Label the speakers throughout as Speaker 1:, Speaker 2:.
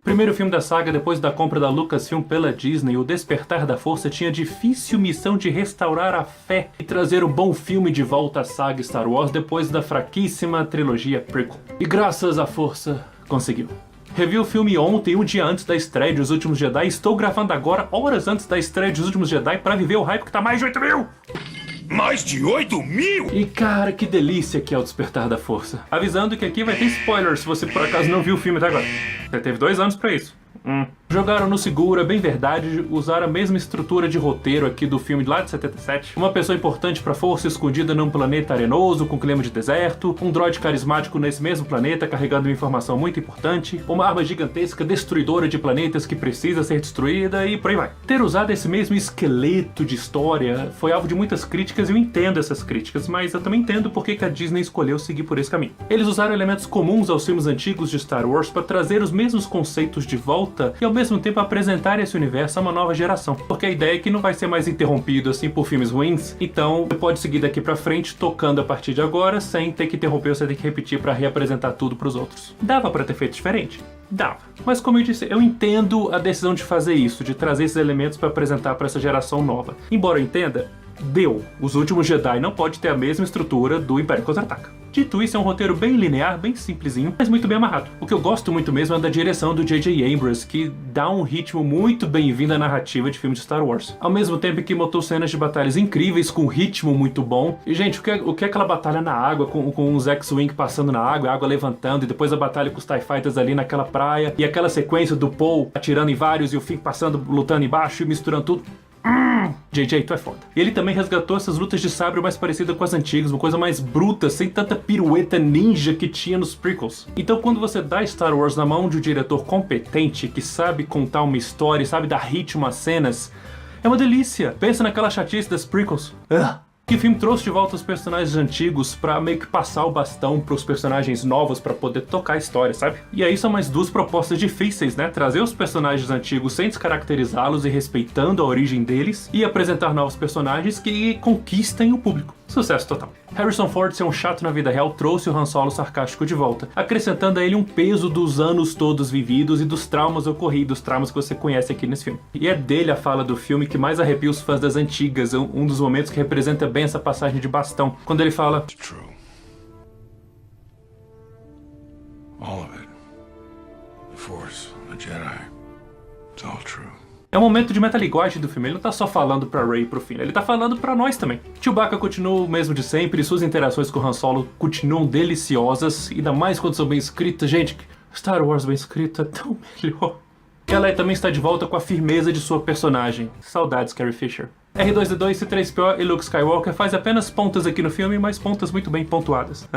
Speaker 1: Primeiro filme da saga, depois da compra da Lucasfilm pela Disney, O Despertar da Força tinha a difícil missão de restaurar a fé e trazer um bom filme de volta à saga Star Wars depois da fraquíssima trilogia prequel. E graças à Força, conseguiu. Revi o filme ontem, um dia antes da estreia de Os Últimos Jedi, e estou gravando agora, horas antes da estreia de Os Últimos Jedi, pra viver o hype que tá mais de 8 mil!
Speaker 2: Mais de 8 mil?!
Speaker 1: E cara, que delícia que é o Despertar da Força. Avisando que aqui vai ter spoilers se você por acaso não viu o filme até agora. Você teve 2 anos pra isso. Jogaram no seguro, é bem verdade, usaram a mesma estrutura de roteiro aqui do filme de lá de 77. Uma pessoa importante pra força escondida num planeta arenoso, com clima de deserto, um droide carismático nesse mesmo planeta carregando uma informação muito importante, uma arma gigantesca destruidora de planetas que precisa ser destruída e por aí vai. Ter usado esse mesmo esqueleto de história foi alvo de muitas críticas e eu entendo essas críticas, mas eu também entendo por que a Disney escolheu seguir por esse caminho. Eles usaram elementos comuns aos filmes antigos de Star Wars para trazer os mesmos conceitos de volta e ao mesmo tempo apresentar esse universo a uma nova geração, porque a ideia é que não vai ser mais interrompido assim por filmes ruins, então você pode seguir daqui pra frente tocando a partir de agora sem ter que interromper ou sem ter que repetir pra reapresentar tudo pros outros. Dava pra ter feito diferente? Dava. Mas como eu disse, eu entendo a decisão de fazer isso, de trazer esses elementos pra apresentar pra essa geração nova. Embora eu entenda, Os Últimos Jedi não pode ter a mesma estrutura do Império Contra-Ataca. Dito isso, é um roteiro bem linear, bem simplesinho, mas muito bem amarrado. O que eu gosto muito mesmo é da direção do J.J. Abrams, que dá um ritmo muito bem-vindo à narrativa de filme de Star Wars. Ao mesmo tempo que montou cenas de batalhas incríveis, com ritmo muito bom. E, gente, o que é aquela batalha na água, com os X-Wing passando na água, a água levantando, e depois a batalha com os TIE Fighters ali naquela praia, e aquela sequência do Poe atirando em vários, e o Finn passando, lutando embaixo e misturando tudo. JJ, tu é foda. E ele também resgatou essas lutas de sabre mais parecidas com as antigas, uma coisa mais bruta, sem tanta pirueta ninja que tinha nos prequels. Então quando você dá Star Wars na mão de um diretor competente, que sabe contar uma história, sabe dar ritmo às cenas, é uma delícia. Pensa naquela chatice das prequels. Que o filme trouxe de volta os personagens antigos pra meio que passar o bastão pros personagens novos pra poder tocar a história, sabe? E aí são mais 2 propostas difíceis, né? Trazer os personagens antigos sem descaracterizá-los e respeitando a origem deles, e apresentar novos personagens que conquistem o público. Sucesso total. Harrison Ford, ser um chato na vida real, trouxe o Han Solo sarcástico de volta, acrescentando a ele um peso dos anos todos vividos e dos traumas ocorridos, traumas que você conhece aqui nesse filme. E é dele a fala do filme que mais arrepia os fãs das antigas, um dos momentos que representa bem essa passagem de bastão, quando ele fala:
Speaker 2: It's true. All of it. The Force, the Jedi. It's all true.
Speaker 1: É um momento de metalinguagem do filme, ele não tá só falando pra Rey e pro Finn, ele tá falando pra nós também. Chewbacca continua o mesmo de sempre e suas interações com Han Solo continuam deliciosas, ainda mais quando são bem escritas. Gente, Star Wars bem escrito é tão melhor. Ela também está de volta com a firmeza de sua personagem. Saudades, Carrie Fisher. R2-D2, C-3PO e Luke Skywalker faz apenas pontas aqui no filme, mas pontas muito bem pontuadas.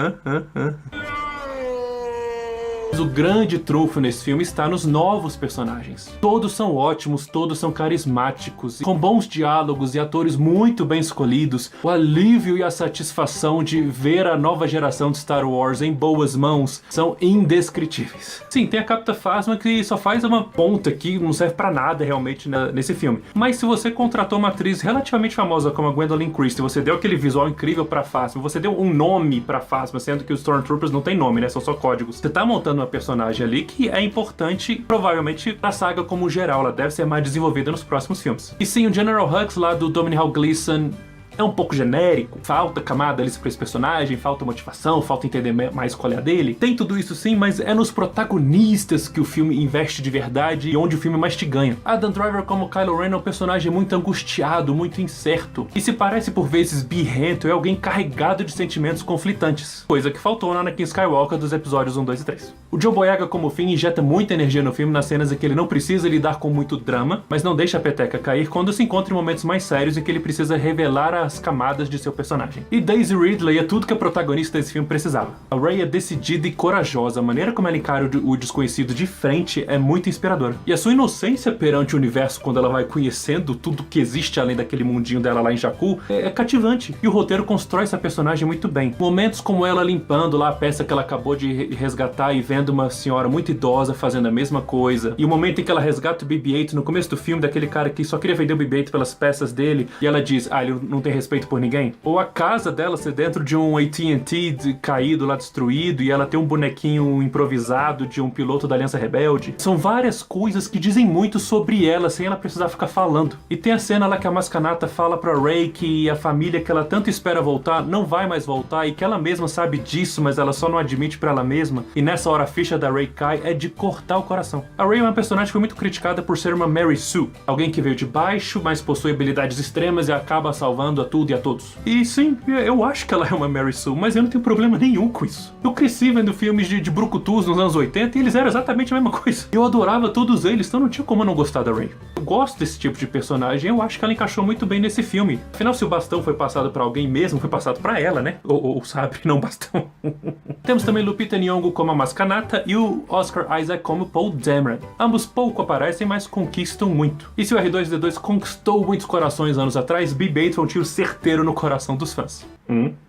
Speaker 1: O grande trunfo nesse filme está nos novos personagens. Todos são ótimos, todos são carismáticos, com bons diálogos e atores muito bem escolhidos. O alívio e a satisfação de ver a nova geração de Star Wars em boas mãos são indescritíveis. Sim, tem a Capitã Phasma que só faz uma ponta aqui, não serve pra nada realmente nesse filme. Mas se você contratou uma atriz relativamente famosa como a Gwendoline Christie, você deu aquele visual incrível pra Phasma, você deu um nome pra Phasma, sendo que os Stormtroopers não tem nome, né? São só códigos. Você tá montando uma personagem ali que é importante, provavelmente, pra saga como geral. Ela deve ser mais desenvolvida nos próximos filmes. E sim, o General Hux lá do Domhnall Gleeson é um pouco genérico, falta camada ali pra esse personagem, falta motivação, falta entender mais qual é a dele. Tem tudo isso sim, mas é nos protagonistas que o filme investe de verdade e onde o filme mais te ganha. Adam Driver como Kylo Ren é um personagem muito angustiado, muito incerto, e se parece por vezes birrento, é alguém carregado de sentimentos conflitantes, coisa que faltou na Anakin Skywalker dos episódios 1, 2 e 3. O Joe Boyega como Finn injeta muita energia no filme nas cenas em que ele não precisa lidar com muito drama, mas não deixa a peteca cair quando se encontra em momentos mais sérios em que ele precisa revelar a as camadas de seu personagem. E Daisy Ridley é tudo que a protagonista desse filme precisava. A Rey é decidida e corajosa, a maneira como ela encara o desconhecido de frente é muito inspiradora. E a sua inocência perante o universo, quando ela vai conhecendo tudo que existe além daquele mundinho dela lá em Jakku, é cativante. E o roteiro constrói essa personagem muito bem. Momentos como ela limpando lá a peça que ela acabou de resgatar e vendo uma senhora muito idosa fazendo a mesma coisa. E o momento em que ela resgata o BB-8 no começo do filme, daquele cara que só queria vender o BB-8 pelas peças dele, e ela diz, ele não tem respeito por ninguém. Ou a casa dela ser dentro de um AT&T caído lá, destruído, e ela ter um bonequinho improvisado de um piloto da Aliança Rebelde. São várias coisas que dizem muito sobre ela, sem ela precisar ficar falando. E tem a cena lá que a Maskanata fala pra Rey que a família que ela tanto espera voltar não vai mais voltar, e que ela mesma sabe disso, mas ela só não admite pra ela mesma. E nessa hora a ficha da Rey cai, é de cortar o coração. A Rey é uma personagem que foi muito criticada por ser uma Mary Sue, alguém que veio de baixo, mas possui habilidades extremas e acaba salvando a tudo e a todos. E sim, eu acho que ela é uma Mary Sue, mas eu não tenho problema nenhum com isso. Eu cresci vendo filmes de brucutus nos anos 80 e eles eram exatamente a mesma coisa. Eu adorava todos eles, então não tinha como eu não gostar da Rey. Eu gosto desse tipo de personagem, eu acho que ela encaixou muito bem nesse filme. Afinal, se o bastão foi passado pra alguém mesmo, foi passado pra ela, né? Ou sabe, não bastão. Temos também Lupita Nyong'o como a Maskanata e o Oscar Isaac como Paul Dameron. Ambos pouco aparecem, mas conquistam muito. E se o R2-D2 conquistou muitos corações anos atrás, BB-8 foi um tiro certeiro no coração dos fãs.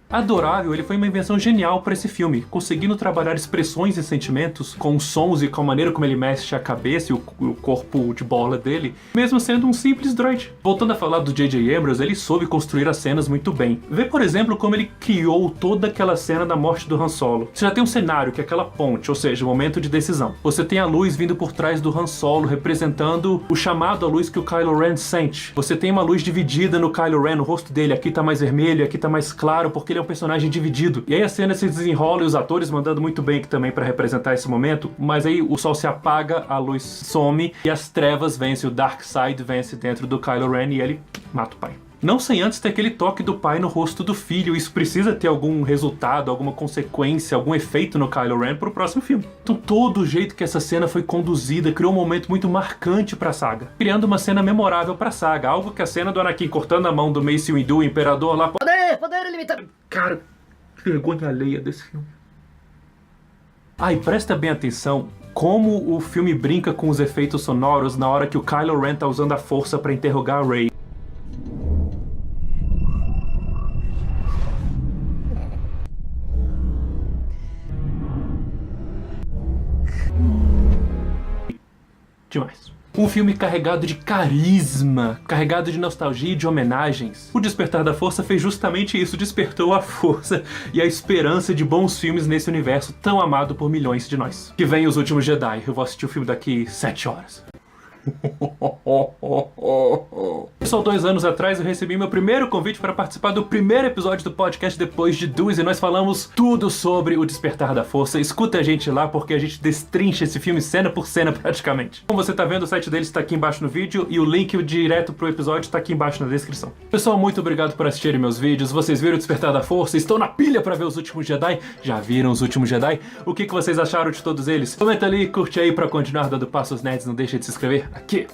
Speaker 1: Adorável, ele foi uma invenção genial para esse filme, conseguindo trabalhar expressões e sentimentos com os sons e com a maneira como ele mexe a cabeça e o corpo de bola dele, mesmo sendo um simples droid. Voltando a falar do J.J. Abrams, ele soube construir as cenas muito bem. Vê, por exemplo, como ele criou toda aquela cena da morte do Han Solo. Você já tem um cenário, que é aquela ponte, ou seja, o momento de decisão. Você tem a luz vindo por trás do Han Solo, representando o chamado à luz que o Kylo Ren sente. Você tem uma luz dividida no Kylo Ren, o rosto dele aqui tá mais vermelho, aqui tá mais claro, porque ele é um personagem dividido. E aí a cena se desenrola e os atores mandando muito bem aqui também pra representar esse momento, mas aí o sol se apaga, a luz some e as trevas vencem, o Dark Side vence dentro do Kylo Ren e ele mata o pai. Não sem antes ter aquele toque do pai no rosto do filho. Isso precisa ter algum resultado, alguma consequência, algum efeito no Kylo Ren pro próximo filme. Então todo o jeito que essa cena foi conduzida criou um momento muito marcante pra saga, criando uma cena memorável pra saga, algo que a cena do Anakin cortando a mão do Mace Windu, o Imperador lá... Poder ilimitado! Cara, que vergonha alheia desse filme. E presta bem atenção como o filme brinca com os efeitos sonoros na hora que o Kylo Ren tá usando a força pra interrogar a Rey. Demais. Um filme carregado de carisma, carregado de nostalgia e de homenagens. O Despertar da Força fez justamente isso, despertou a força e a esperança de bons filmes nesse universo tão amado por milhões de nós. Que vem Os Últimos Jedi, eu vou assistir o filme daqui 7 horas. Só 2 anos atrás eu recebi meu primeiro convite para participar do primeiro episódio do podcast Depois de Duas, e nós falamos tudo sobre o Despertar da Força. Escuta a gente lá porque a gente destrincha esse filme cena por cena praticamente. Como você tá vendo, o site deles está aqui embaixo no vídeo e o link direto pro episódio está aqui embaixo na descrição. Pessoal, muito obrigado por assistirem meus vídeos. Vocês viram o Despertar da Força? Estão na pilha para ver Os Últimos Jedi? Já viram Os Últimos Jedi? O que vocês acharam de todos eles? Comenta ali, curte aí para continuar dando passos nerds, não deixa de se inscrever aqui.